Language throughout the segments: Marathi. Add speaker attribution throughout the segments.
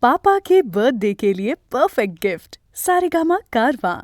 Speaker 1: पापा के बर्थडे के लिए परफेक्ट गिफ्ट सारेगामा कारवां।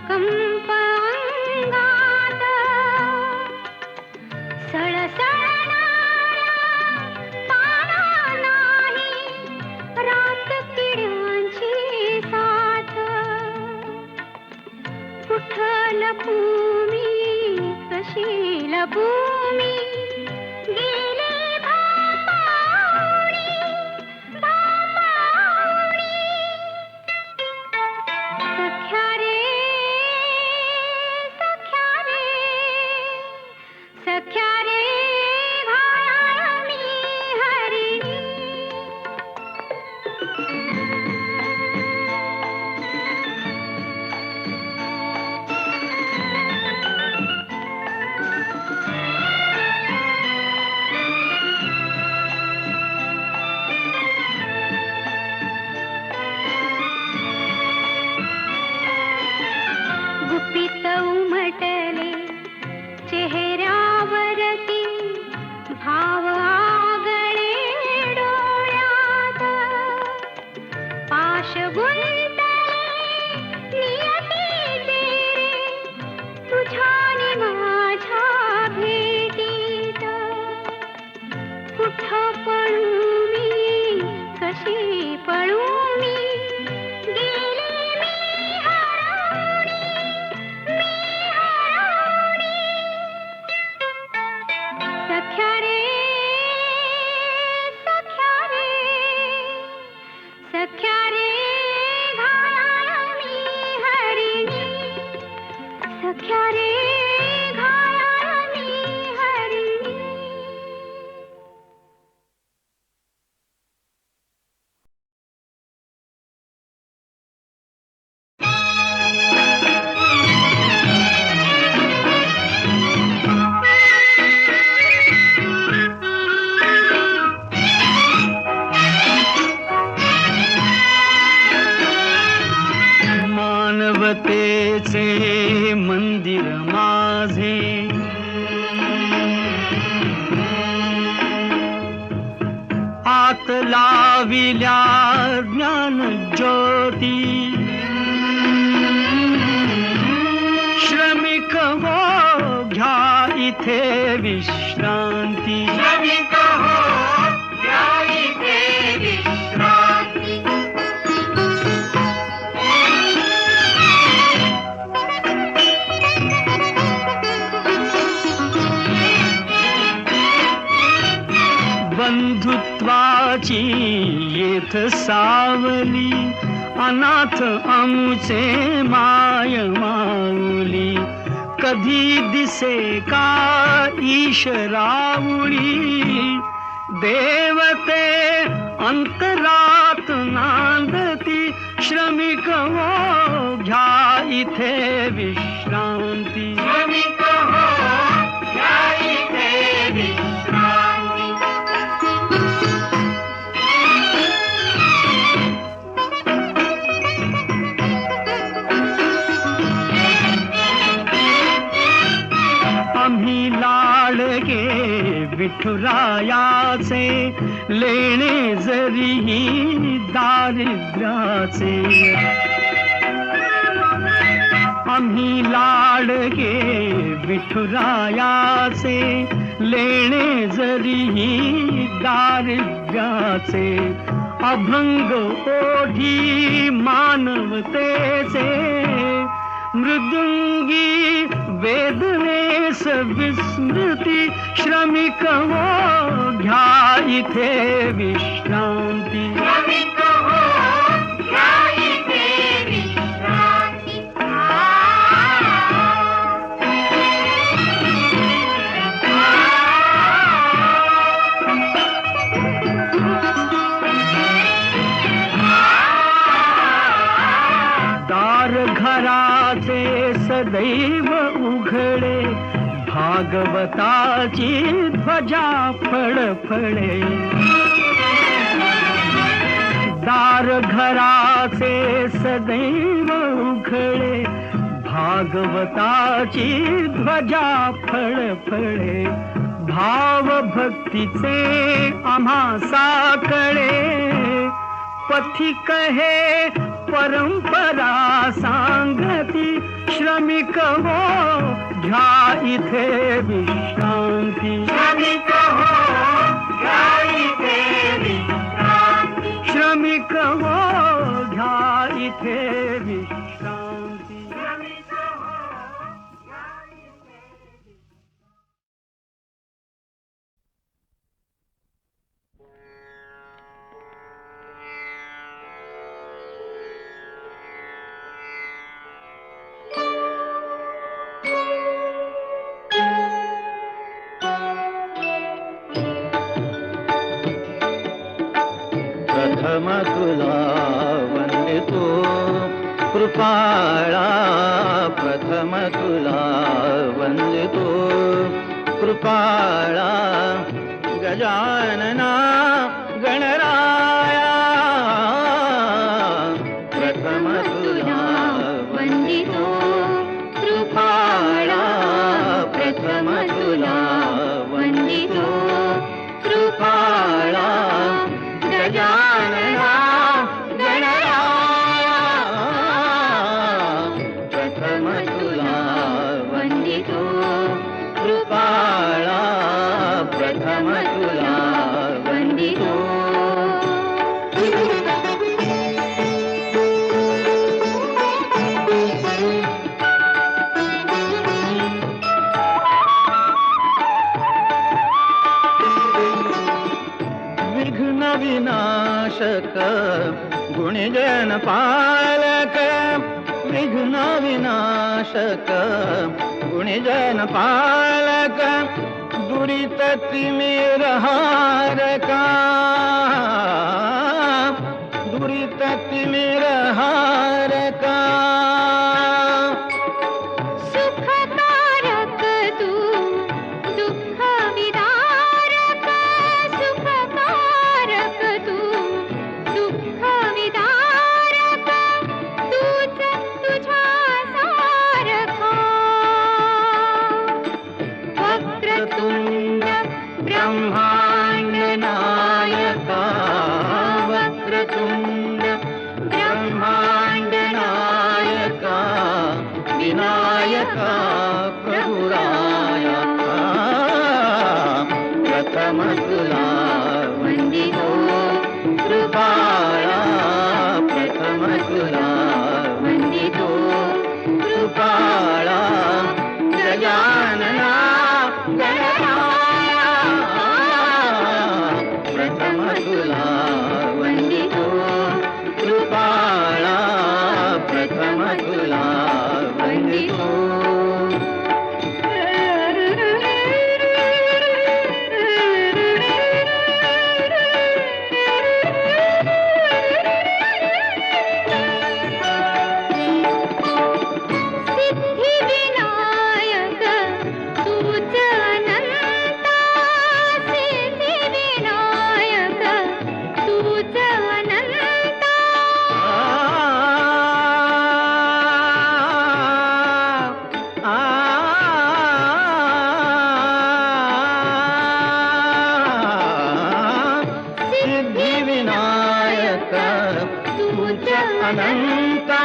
Speaker 2: कंप अंगात सळसळणाऱ्या पाना नाही रात किड्यांची साथ कुठं लपू मी कशी लपू मी गेले गुपित उमटले चेहऱ्यावरती भाव आगळे डोळ्यात पाश गुंतले नियतीचे तुझ्या आणि माझ्या भेटीत कुठं पळू मी कशी पळू मी
Speaker 3: मानवतेचे मंदिर माझे आत लाविल्या ज्ञान ज्योती श्रमिक हो घ्या इथे विश्रांती श्रमिक हो घ्या इथे विश्रांती बंधुत्वाची येथ सावली अनाथ आमुचे माय माऊली कधी दिसे का ईशरावळी देवते अंतरात नांदती श्रमिक हो घ्या इथे विश्रांती श्रमिक हो घ्या इथे विश्रांती आम्ही लाडगे विठुराया तुझायाचे लेणे जरीही दारिद्र्याचे आम्ही लाडके विठुरायाचे लेणे जरीही दारिद्र्याचे अभंग ओढी मानवतेचे मृदुंगी वेदनेस विस्मृती श्रमिक हो घ्या इथे विश्रांती घराचे सदैव उघडे भागवताची ध्वजा फळफळे दार घराचे सदैव उघडे भागवताची ध्वजा फळफळे भाव भक्तीचे आम्हा साकळे पथिक हे परंपरा सांगती श्रमिक हो घ्या इथे विश्रांती श्रमिक हो घ्या इथे विश्रांती श्रमिक हो घ्या इथे विश्रांती श्रमिक हो घ्या इथे प्रथम तुला वंदितो कृपाळा प्रथम तुला वंदितो कृपाळा गजानना गणराया प्रथम तुला वंदितो कृपाळा प्रथम तुला वंदितो कृपाळा गजानना गणराया प्रथम तुला वंदितो कृपाळा प्रथम तुला वंदितो विनाशक गुणजन पालक विघ्न विनाशक गुणजन पालक दुरित तिमिर हारका दुरित तिमिर हारका
Speaker 2: सुखकारक तू दुःख विदारक सुखकारक तू दुःख विदारक तूच तुझ्या सारखा वक्रतुंड
Speaker 3: ब्रह्मांड नायका वक्रतुंड ब्रह्मांड नायका विनायका प्रभुराया प्रथम तुला वंदितो कृपाळा प्रथम तुला वंदितो कृपाळा गजानना गणराया प्रथम तुला वंदितो कृपाळा प्रथम तुला वंदितो अनंता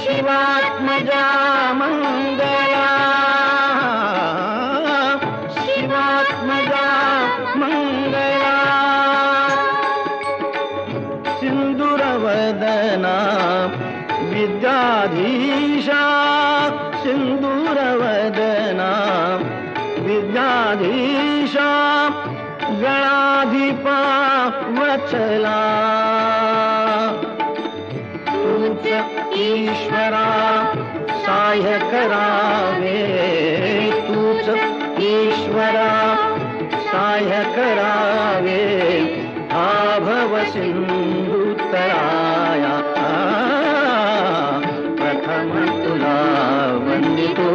Speaker 3: शिवात्मजा मंगला शिवात्मजा मंगला सिंदूरवदना विद्याधीशा सिंदूरवदना विद्याधीशा गणाधिपा वचला तूच ईश्वरा सहाय्य करावे तूच ईश्वरा सहाय्य करावे हा भव सिंधुतराया प्रथम तुला वंदितो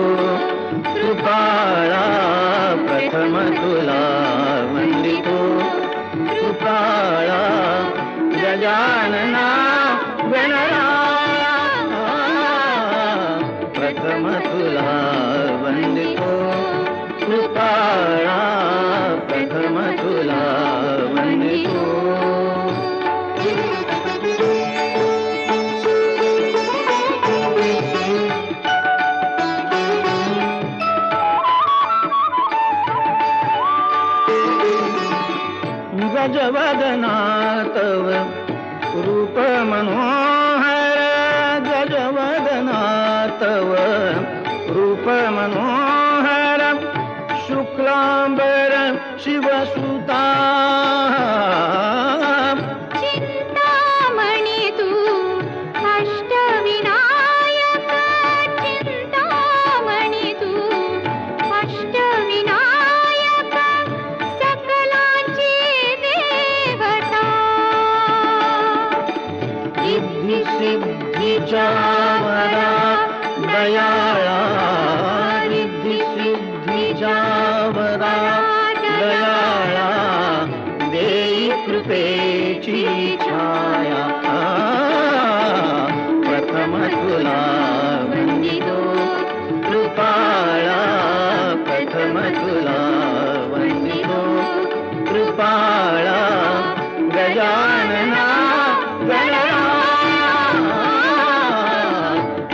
Speaker 3: कृपाळा प्रथम तुला वंदितो कृपाळा गजानना गणराया प्रथम तुला वंदितो कृपाळा प्रथम तुला वंदितो गजवदना तव रूप मनोहर गजवदना तव रूप मनोहर शुक्लांबर शिवसुता
Speaker 2: चिंतामणी तू अष्टविनायक चिंतामणी तू अष्टविनायक सकलांची देवता
Speaker 3: सिद्धी सिद्धीच्या वरा दयाळा रिद्धी सिद्धीच्या वरा दयाळा देई कृपेची छाया प्रथम तुला वंदितो कृपाळा प्रथम तुला वंदितो कृपाळा गजानना गणराया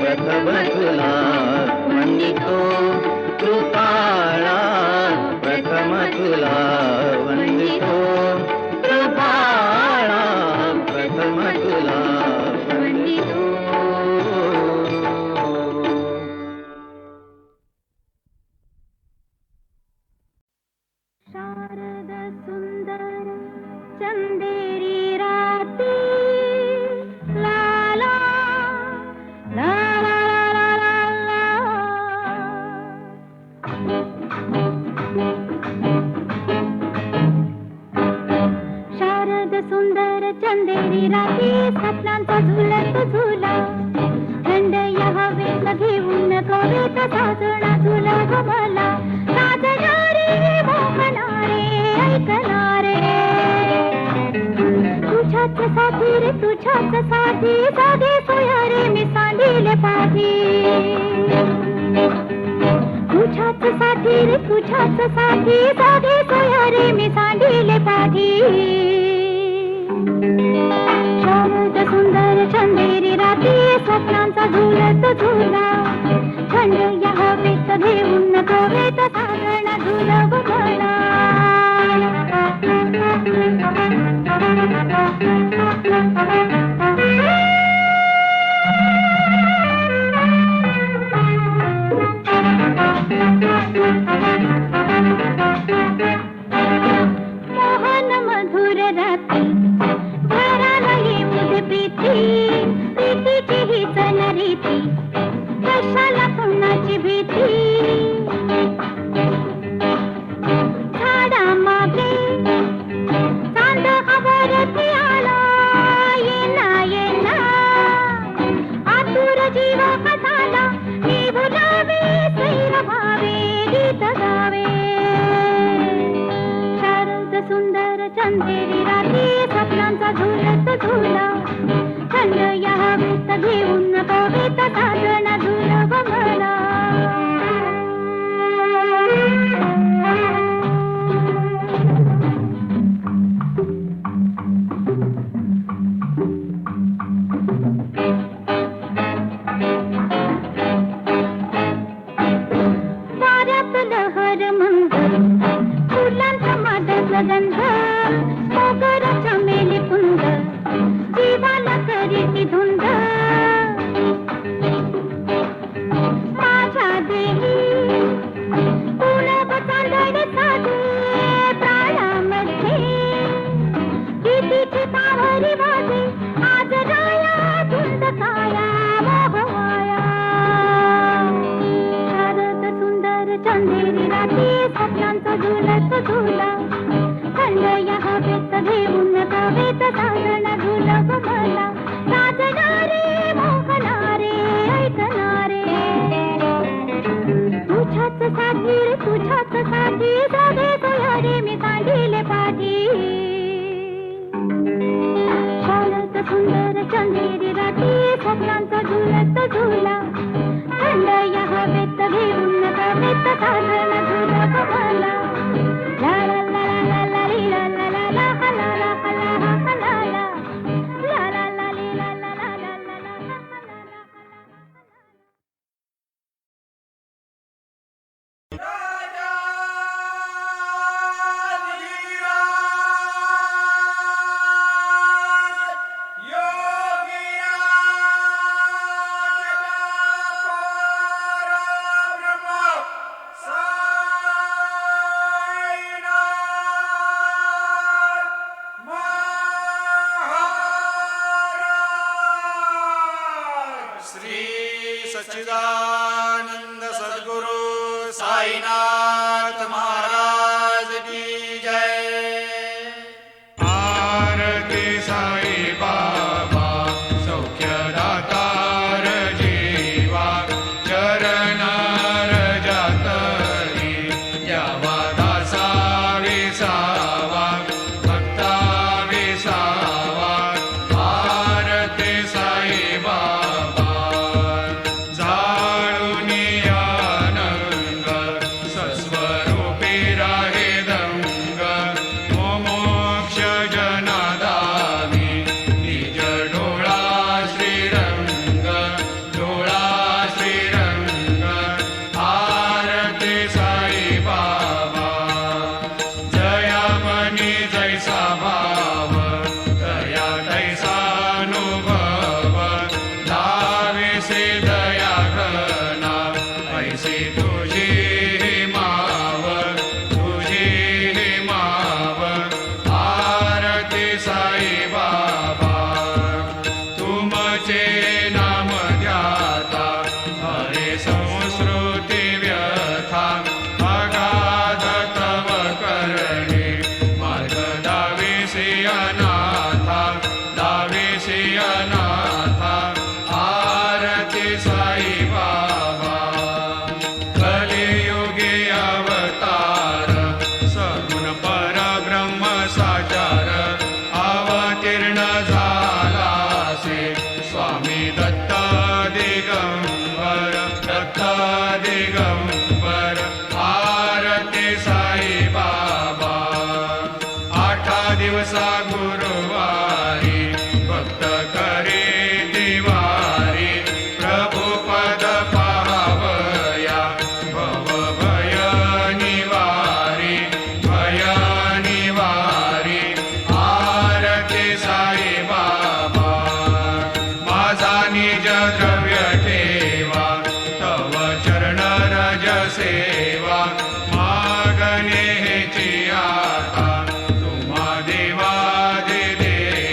Speaker 3: प्रथम तुला वंदितो कृपाळा प्रथम तुला वंदितो कृपाळा प्रथम तुला वंदितो
Speaker 2: शारद सुंदर चंदेरी राती ला ला ला ला ला ला ला शारद सुंदर चंदेरी राती स्वप्नांचा झुलत झुला थंड या हवेत घेऊन कवेत साजणा झुला गमला साजणारे मोहणारे ऐकणारे तुझ्याच साथी रे तुझ्याच साथी साधे सोयारे मी सांडिले पाठी तुझ्याच साथी रे तुझ्याच साथी साधे सोयारे मी सांडिले पाठी शारद सुंदर चंदेरी राती स्वप्नांचा झुलत झुला थंड या हवेत घेऊन कवेत साजण झुलव मला मोहन मधुर राती घराला येऊन प्रीती प्रीतीची हीच नरीती कशाला कुणाची भीती झाडा मागे चांद हवरती आला येना येना आतुर जीव कसाला मी बोलावे सैर भावे गीत गावे शारद सुंदर चंदेरी राती स्वप्नांचा झुलत झुला थंड या हवेत घेऊन कवेत साजण झुलव मला गंध मोगर चमेली कुंद जीवाला करीती धुंद माझ्या देवी तुला चांदणे साजे प्राणामध्ये कितीची पावरी वाजे आज राया धुंद काया मोहवाया शारद सुंदर चंदेरी रात्री स्वप्नांचा झुलत झुला थंड या हवेत घेऊन कवेत साजण झुलव मला साजणारे मोहणारे ऐकणारे तुझ्याच साठी जागे सोयरे मी सांडिले पाठी शारद सुंदर चंदेरी रात्री स्वप्नांचा झुलत झुला थंड या हवेत घेऊन कवेत साजण झुलव मला ला ला ला ला ला ली ला ला ला ला हा ला ला हा ला हा हा ला ला ला ला ला ली ला ला ला ला ला ला हा हा ला ला.
Speaker 4: श्री सच्चिदानंद सद्गुरु साईनाथ महाराज की जय. आरती साई बाबा सौख्यदातार जीवा चरण रजातरी यावा दासा विसावा भक्ता विसावा. आरती साई बाबा जाळुनी आनंद सस्वरूपी राहे दंग मोक्ष जनादामी निज डोळा श्रीरंग डोळा श्रीरंग. आरती साई बाबा जयामनी जैसा भाव दया तैसा अनुभव दाविसे दया घना ऐसी तुझी माव तुझी माव. आरती साई बाबा तुमचे नाम ध्याता हरे संस्कृती व्यथा अगाध तव करणे मार्ग दाविसी अनाथा दाविसी अनाथा. आरती साई बाबा कलियुगी अवतार सगुण परब्रह्म साचार अवतीर्ण झालासे स्वामी दत्त दिगंबर दत्त दिगंबर. आरती साई बाबा आठा दिवसा गुरुवारी भक्त करे दिवारी प्रभु पद पावया भव भय निवारी भय निवारी. आरती साई बाबा माझा निज द्रव्य ठेवा तव चरण रज सेवा मागणे हेची आता तुम्हा देवादि देवा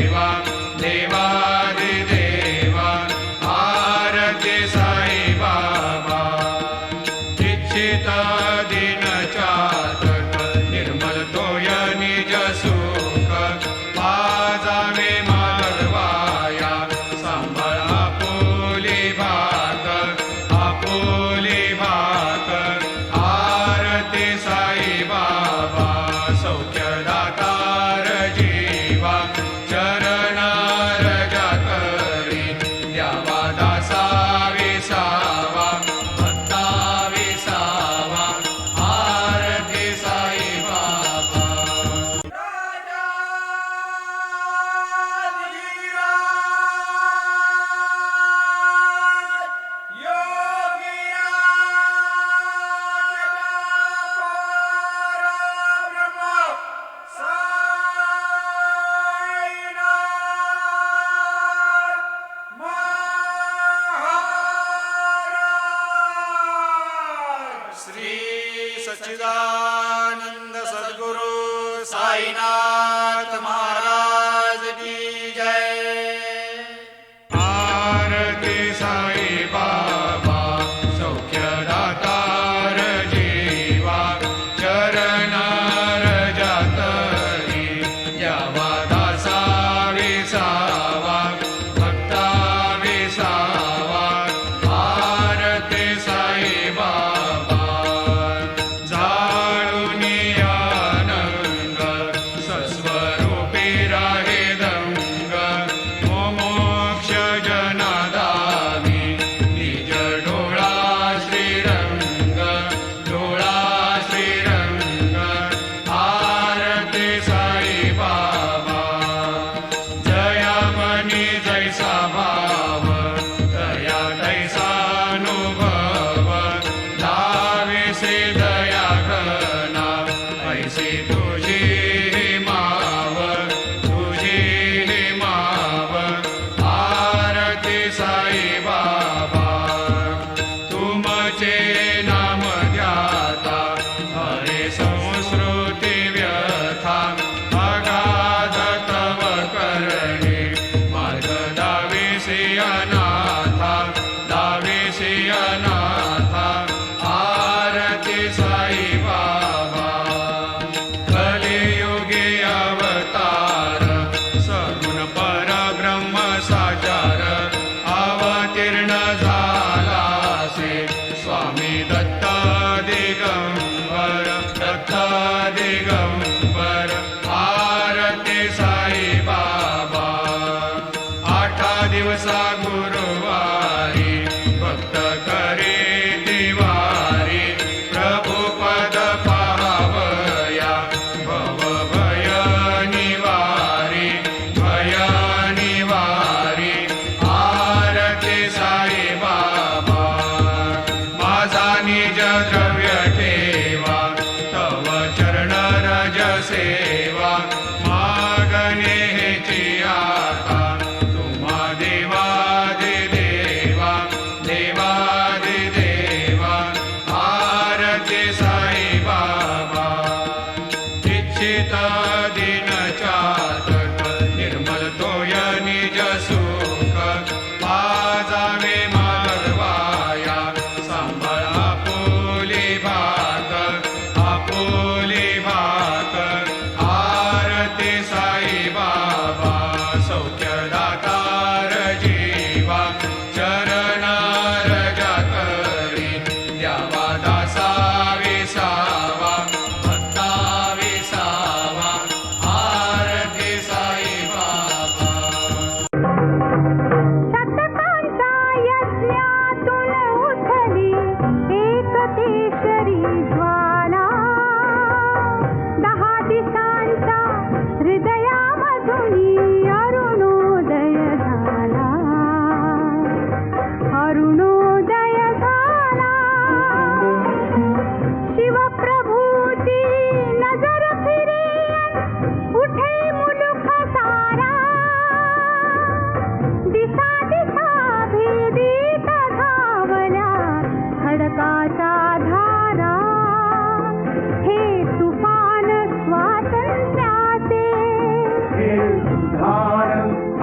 Speaker 5: गजाननाथ महाराज की जय.
Speaker 4: आरती साई बाबा सौख्यदातार जीवा चरणा रजातरी यावा दासा विसावा भक्ता विसावा. आरती साई बाबा जाळूनी आनंद सस्वरूपी राहे दंग मोक्ष जनादावी निज डोळा श्रीरंग डोळा श्रीरंग. आरती साई बाबा जयामनी जैसा भाव दया तैसानुभव लाविसे दया घना ऐसी तुझी माव तुझी माव. आरती साई बाबा तुमचे नाम ध्याता हरे संस्कृती व्यथा अगाध तव करणे मार्ग दाविसी अनाथा दाविसी अनाथा. आरती साई बाबा कलियुगी अवतार सगुण परब्रह्म साचार अवतीर्ण झालासे स्वामी दत्त दिगंबर दत्त दिगंबर. आरती साई बाबा 8 दिवसा गुरुवारी भक्त करे दिवारी प्रभु पद पावया भव भय निवारी भय निवारी. आरती साई बाबा माझा निज द्रव्य ठेवा तव चरण रज सेवा मागणे हेची आता तुम्हा देवादिदेवा देवादिदेवा. आरती साई बाबा इच्छित दिन चातक निर्मल तोय निज सुख पाजावे मागवाया सांभाळ आपुली भात आपुली भात. आरती साई बाबा सौख्यदातार जीवा चरणा रजातरी द्यावा दासा विसावा भक्ता विसावा. आरती साई बाबा
Speaker 2: शतकांचा यज्ञातून उठली एक केशरी ज्वाला. 10 दिशांचा हृदयामधुनी अरुणोदय झाला अरुणोदय झाला. शिवप्रभूची नजर फिरे उठे मुलुख सारा. दिशा दिशा भेदीत धावल्या खडकाच्या धारा. हे तुफान स्वातंत्र्याचे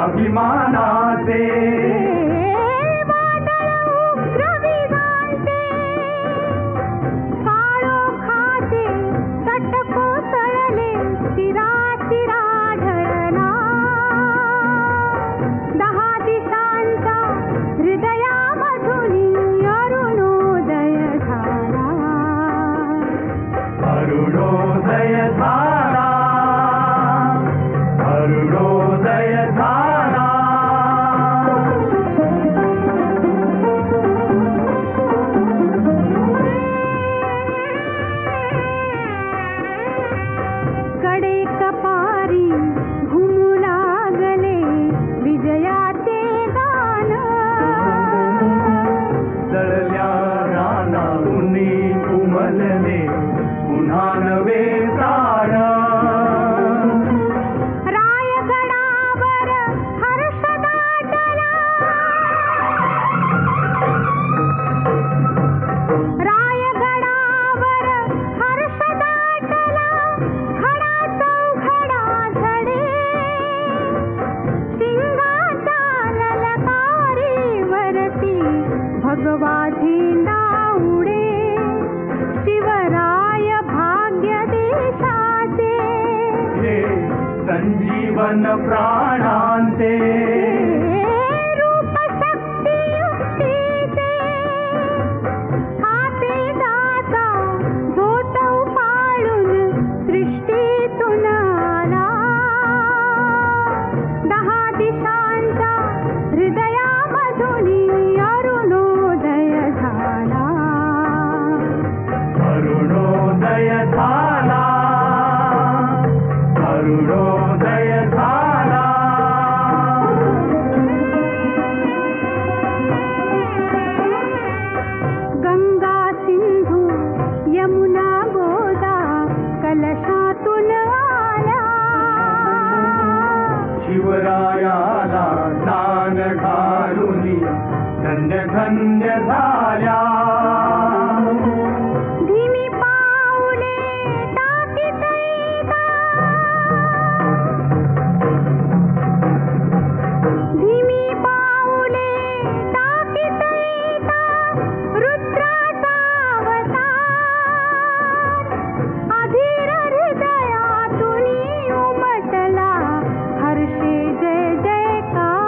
Speaker 3: अभिमानाचे
Speaker 2: हे वादळ उग्र विगांचे. काळोखाचे तट कोसळले चिरा चिरा ढळला. 10 दिशांचा हृदयामधुनी अरुणोदय झाला
Speaker 3: अरुणोदय झाला अरुणोदय झाला. संजीवन प्राणांते
Speaker 2: रूप शक्ती युक्तीचे हाते दाता झोटव पाळून सृष्टीतून आला 10 दिशांच्या हृदयामधून अरुणोदय झाला
Speaker 3: अरुणोदय झाला अरुणोदय झाला
Speaker 2: गंगा सिंधू यमुना गोदा कलशातून आल्या
Speaker 3: शिवरायाला दान घालुनी धन्य धन्य झाल्या
Speaker 2: धीमी पाऊले टाकीत येता धीमी पाऊले टाकीत येता रुद्राचा अवतार अधीर हृदयातून उमटला हर्षे जय जयकार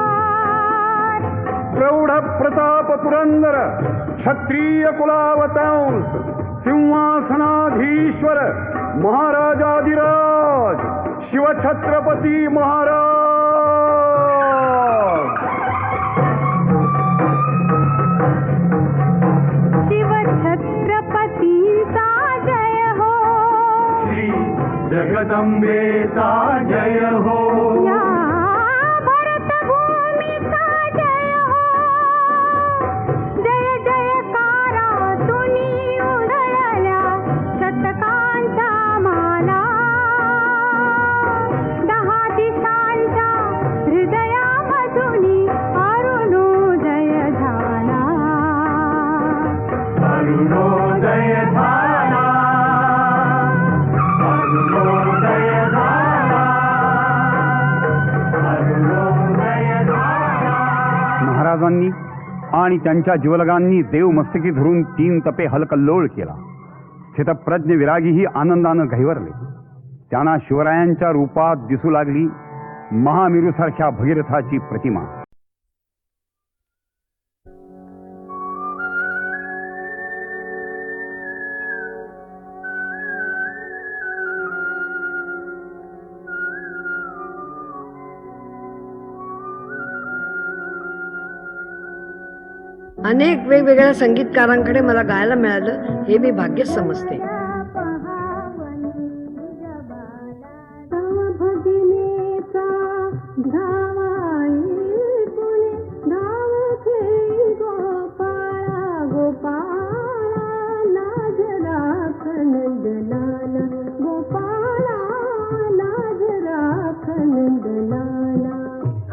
Speaker 6: प्रौढ प्रताप पुरंदर क्षत्रिय कुलावतांस सिंहासनाधीश्वर महाराजाधिराज शिवछत्रपती महाराज
Speaker 2: शिवछत्रपतींचा जय हो
Speaker 3: श्री जगदंबेचा जय हो
Speaker 2: या भरतभूमीचा जय हो जय जयकारातून उधळल्या शतकांच्या माला 10 दिशांच्या हृदयामधून अरुणोदय झाला
Speaker 3: अरुणोदय झाला अरुणोदय झाला अरुणोदय झाला
Speaker 6: महाराजांनी आणि त्यांच्या जीवलगांनी देव मस्तकी धरून 3 तपे हलकल्लोळ केला. स्थितप्रज्ञ विरागीही आनंदानं घैवरले. त्यांना शिवरायांच्या रूपात दिसू लागली महामेरूसारख्या भगीरथाची प्रतिमा.
Speaker 7: अनेक वेगवेगळ्या संगीतकारांकडे मला गायला मिळालं हे मी भाग्यच समजते.
Speaker 2: भगिनीचा धावाई पुणे धाव खेळी गोपाळा गोपाळा लाज राख नंदलाला गोपाळा लाज राख नंदलाला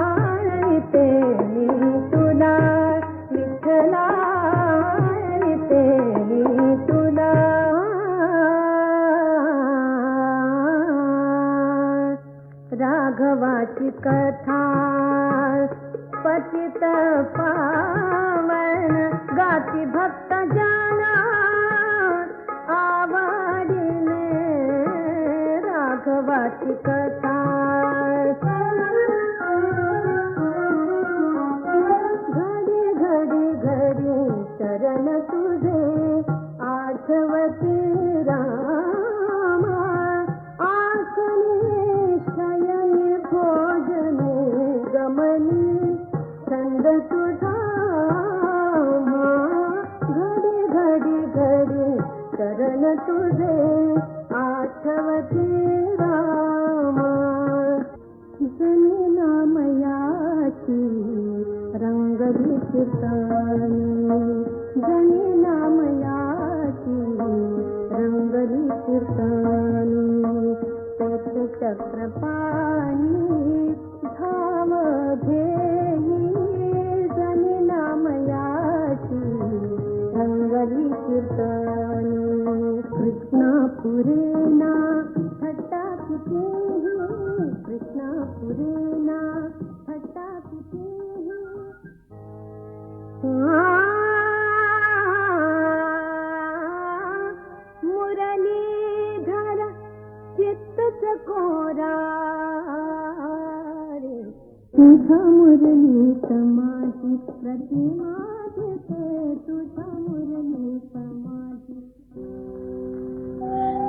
Speaker 2: आणते मी तुला विठ्ठला आणते मी तुला राघवाची कथा पतित पावन गाती भक्त जाना आवडीने राघवाची कथा घडी घडी घडी चरण तुझे आठवती रामा आसने शयनी भोजने गमनी छंद तुझा घडी घडी घडी चरण तुझे आठवती रामा जनी नामयाची रंगली कीर्तनी जनी नामयाची रंगली कीर्तनी तेथे चक्रपाणी धाम घेई जनी नामयाची रंगली कीर्तनी कृष्णा पुरेना थट्टा कुठेही कृष्णा पुरेना थट्टा कुठेही मुरलीधर चित्त चकोरा तुझा मुरली समाजी प्रतिमा दिसे तुझा मुरली समाजी.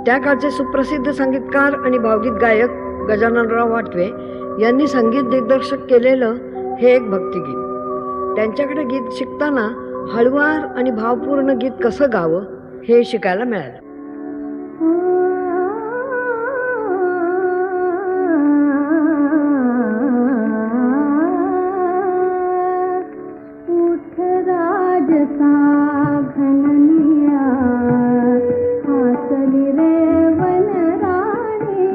Speaker 7: त्या काळचे सुप्रसिद्ध संगीतकार आणि भावगीत गायक गजाननराव वाटवे यांनी संगीत दिग्दर्शक केलेलं हे एक भक्तिगीत. त्यांच्याकडे गीत शिकताना हळुवार आणि भावपूर्ण गीत कसं गावं हे शिकायला मिळालं.
Speaker 2: उठ राजसा घननिया हासली रे वनराणी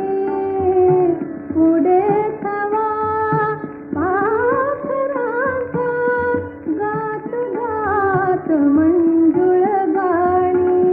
Speaker 2: पुढे थवा पाखराचा गात गात मंजुळ गाणी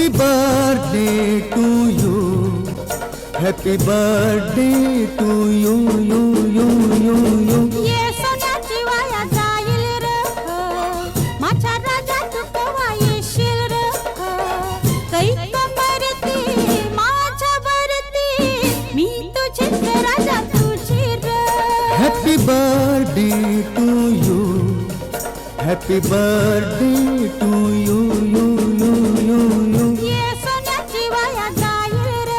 Speaker 8: Happy birthday to you. Happy birthday to you, you, you, you, you.
Speaker 2: ये सोन्याची वाया जाईल र माझ्या राजा तू केव्हा येशील र कैक मरती माझ्यावरती मी तुझीच राजा तुझी र
Speaker 8: Happy birthday to you. Happy birthday to you, you, you, you, you.
Speaker 2: ये सोन्याची वाया जाईल र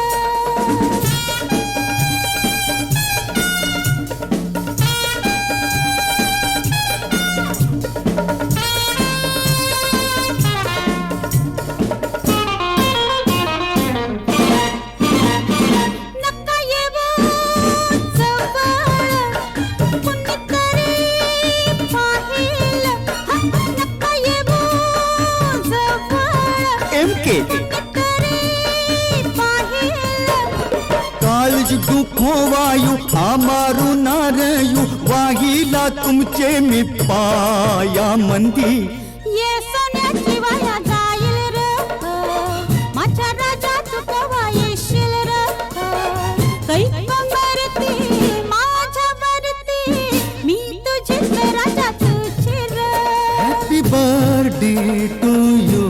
Speaker 2: नका येवो जवळ कुणीतरी पाहिल नका येवो जवळ
Speaker 8: MK
Speaker 2: कुणीतरी पाहिल
Speaker 8: काळज दुखो वायू आमारू नारयू वाहिला तुमचे मी पाया मंदी
Speaker 2: ये सोन्याची वाया जाईल र माझ्या राजा तू केव्हा येशील र कैक मरती माझ्यावरती मी तुझीच राजा तुझी र
Speaker 8: Happy birthday to you.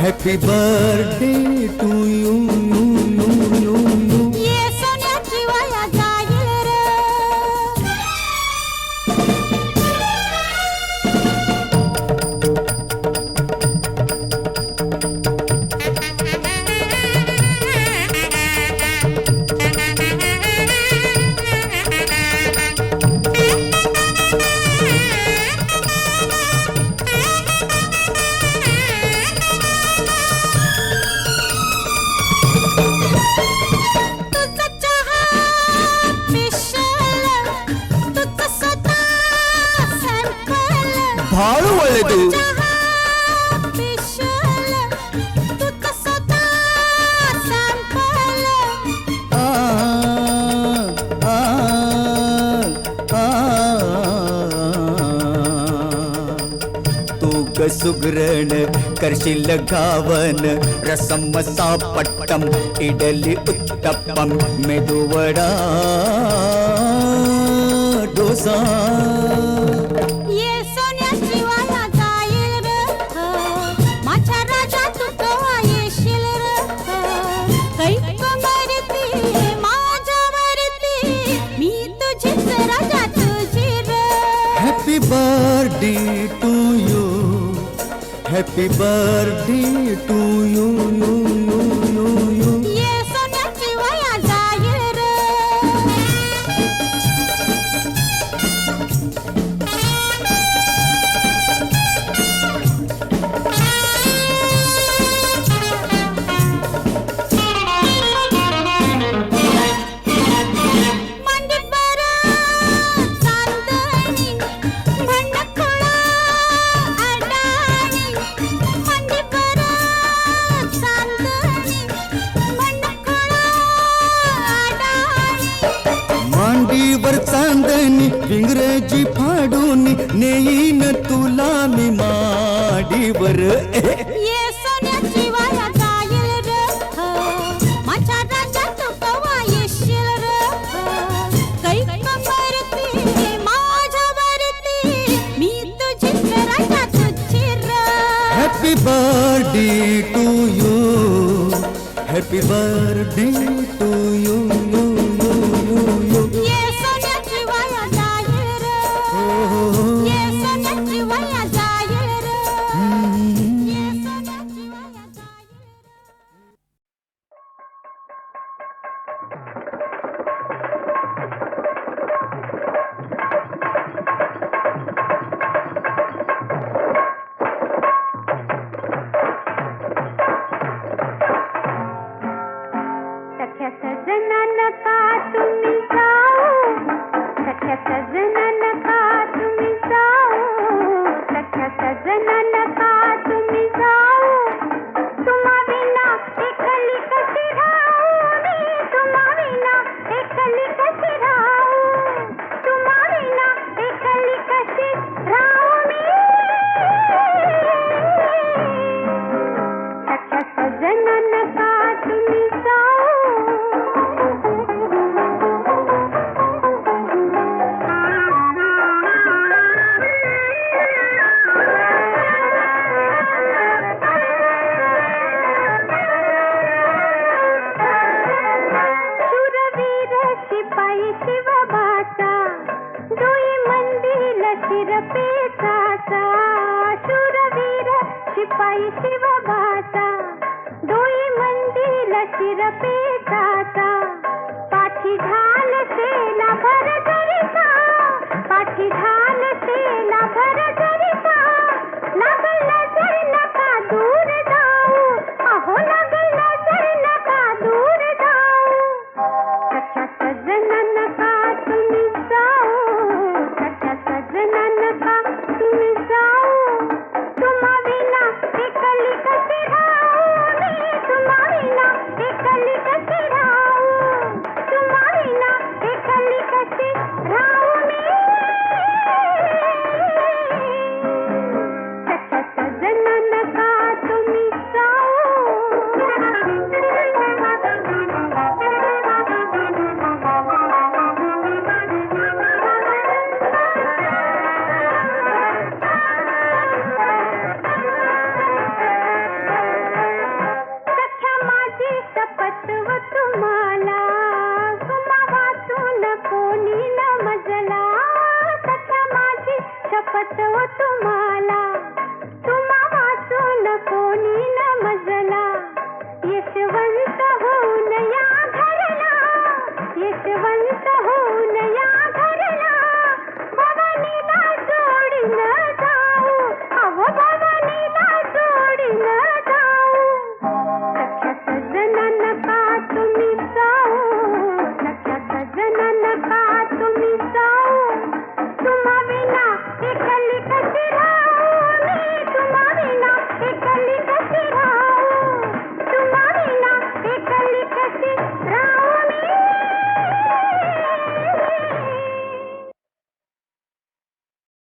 Speaker 8: Happy birthday to you, you, you, you, you.
Speaker 2: ये सोन्याची वाया जाईल र तुझा चहा पिशल तुझं स्वतः सॅम्पल
Speaker 8: भाळ वळे तू
Speaker 2: चहा पिशल तुझं स्वतः सॅम्पल
Speaker 8: आ, आ, आ, तू ग सुगरण करशील गावन रसम सापट्टम इडली उत्तप्पम मेदुवडा डोसा
Speaker 2: ये सोन्याची वाया जाईल र माझ्या राजा तू केव्हा येशील र कैक मरती माझ्यावरती मी तुझीच राजा तुझी र
Speaker 8: Happy birthday to you. Happy birthday to you, you, you, you, you.
Speaker 2: ये सोन्याची वाया जाईल र मांडीवर चांदणी भंडखोळा अडाणी मांडीवर चांदणी भंडखोळा अडाणी
Speaker 8: मांडीवर चांदणी इंग्रजी फाडून नेईन तुला मी माडीवर
Speaker 2: ये सोन्याची वाया जाईल र माझ्या राजा तू केव्हा येशील र कैक मरती माझ्यावरती मी तुझीच राजा तुझी र
Speaker 8: Happy birthday to you. Happy birthday to you, you, you, you, you.
Speaker 2: ये सोन्याची वाया जाईल र ये सोन्याची वाया जाईल र ये सोन्याची वाया जाईल
Speaker 9: सख्या सजना नका तुम्ही जाऊ सख्या सजना नका तुम्ही जाऊ सख्या सजना नका तुम्ही जाऊ तुम्हा विना एकली कशी राहू मी तुम्हा विना एकली कशी राहू तुम्हा विना एकली कशी राहू मी सख्या पायी शिवबाचा डोई मंदिर शिरपे